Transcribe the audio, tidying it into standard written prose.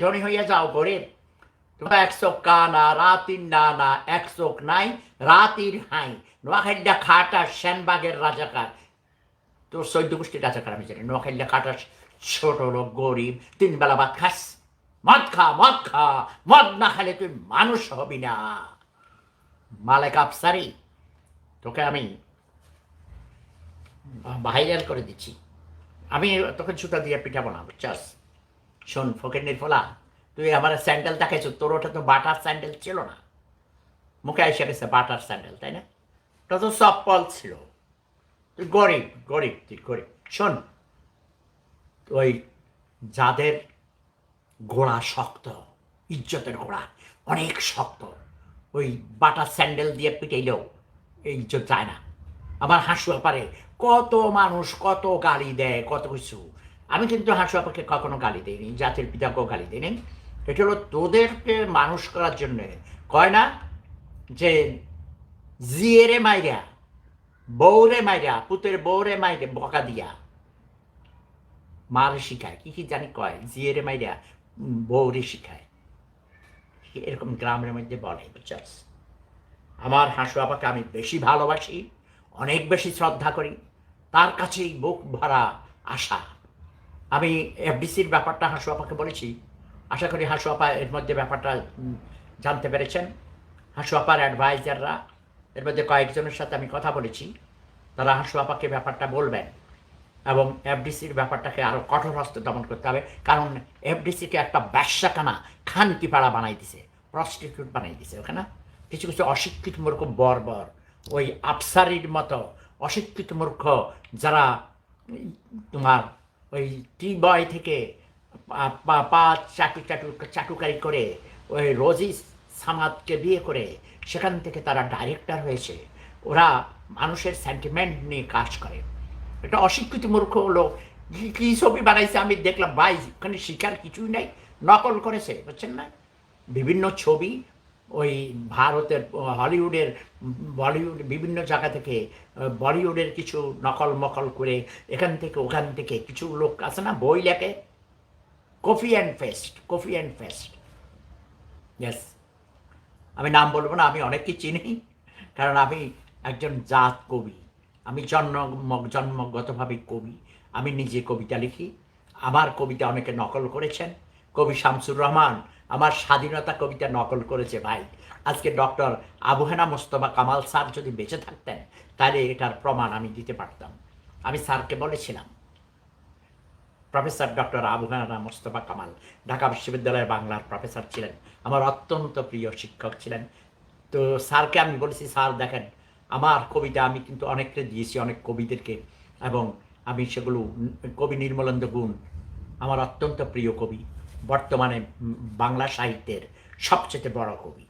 ধনী হইয়া যাও গরিব, তোমার এক চোখ কানা রাতির না এক চোখ নাই রাতির হাই, নোয়াখাইডা খাটা সেনবাগের রাজাকার, তোর 14 গোষ্ঠীর রাজাকার আমি জানি। নোয়াখাইডা খাটা ছোট লোক গরিব, 3 বেলা ভাত খাস, মদ খা মদ খা, মদ না খেলে তুই মানুষ হবি না। মালেক আফসারি, তোকে আমি ভাইরাল করে দিচ্ছি, আমি তোকে জুতা দিয়ে পিঠাবো না, বুঝছাস? শোন ফকির ফোলা, তুই আমার স্যান্ডেল দেখাইছ, তোর ওটা তো বাটার স্যান্ডেল ছিল না, মুখে এসে গেছে বাটার স্যান্ডেল, তাই না? ওটা তো চপ্পল ছিল। তুই গরিব গরিব, তুই গরিব। শোন, ওই যাদের গোড়া শক্ত, ইজ্জতের গোড়া অনেক শক্ত, ওই বাটার স্যান্ডেল দিয়ে পিটাইলেও এই ইজ্জত যায় না। আমার হাসুয়া পারে কত মানুষ কত গালি দেয়, কত কিছু। আমি কিন্তু হাসুয়া পাকে কখনো গালি দিইনি, জাতির পিতাকেও গালি দিইনি। এটা হলো তোদেরকে মানুষ করার জন্য। কয় না যে জিয়েরে মাইরা, বউরে মাইরা, পুতের বউরে মাইরে বকা দিয়া মারে শিখায়, কি কি জানি কয়, জিয়েরে মাইরা বউরে শিখায়, এরকম গ্রামের মধ্যে বলে, বুঝছাস? আমার হাসু আপাকে আমি বেশি ভালোবাসি, অনেক বেশি শ্রদ্ধা করি, তার কাছেই বুক ভরা আশা। আমি এফডিসির ব্যাপারটা হাসু আপাকে বলেছি, আশা করি হাসু আপা এর মধ্যে ব্যাপারটা জানতে পেরেছেন। হাসু আপার অ্যাডভাইজাররা এর মধ্যে কয়েকজনের সাথে আমি কথা বলেছি, তারা হাসু আপাকে ব্যাপারটা বলবেন এবং এফডিসির ব্যাপারটাকে আরও কঠোর হস্তে দমন করতে হবে। কারণ এফডিসিকে একটা ব্যবসাখানা খানকিপাড়া বানাই দিছে, প্রস্টিটিউট বানাই দিছে ওখানে। কিছু কিছু অশিক্ষিত মূর্খ বর্বর, ওই আফসারির মতো অশিক্ষিত মূর্খ, যারা তোমার ওই টি বয় থেকে পা চাটুকারি করে ওই রোজি সামাদকে বিয়ে করে সেখান থেকে তারা ডাইরেক্টর হয়েছে। ওরা মানুষের সেন্টিমেন্ট নিয়ে কাজ করে। এটা অশিক্ষিত মূর্খ লোক কি ছবি বানাইছে আমি দেখলাম, ভাই ওখানে শিকার কিছুই নাই, নকল করেছে, বুঝছেন না? বিভিন্ন ছবি ওই ভারতের হলিউডের, বলিউড, বিভিন্ন জায়গা থেকে বলিউডের কিছু নকল মকল করে এখান থেকে ওখান থেকে কিছু লোক আছে না, বই লেখে, কফি অ্যান্ড ফেস্ট। ইয়েস, আমি নাম বলবো না, আমি অনেককে চিনি, কারণ আমি একজন জাত কবি, আমি জন্মগতভাবে কবি, আমি নিজে কবিতা লিখি। আমার কবিতা অনেকে নকল করেছেন। কবি শামসুর রহমান আমার স্বাধীনতা কবিতা নকল করেছে ভাই। আজকে ডক্টর আবু হেনা মোস্তফা কামাল স্যার যদি বেঁচে থাকতেন তাহলে এটার প্রমাণ আমি দিতে পারতাম। আমি স্যারকে বলেছিলাম, প্রফেসর ডক্টর আবু হেনা মোস্তফা কামাল ঢাকা বিশ্ববিদ্যালয়ের বাংলার প্রফেসর ছিলেন, আমার অত্যন্ত প্রিয় শিক্ষক ছিলেন। তো স্যারকে আমি বলেছি, স্যার দেখেন আমার কবিতা আমি কিন্তু অনেককে দিয়েছি, অনেক কবিদেরকে, এবং আমি সেগুলো, কবি নির্মলেন্দু গুণ আমার অত্যন্ত প্রিয় কবি, বর্তমানে বাংলা সাহিত্যের সবচেয়ে বড় কবি।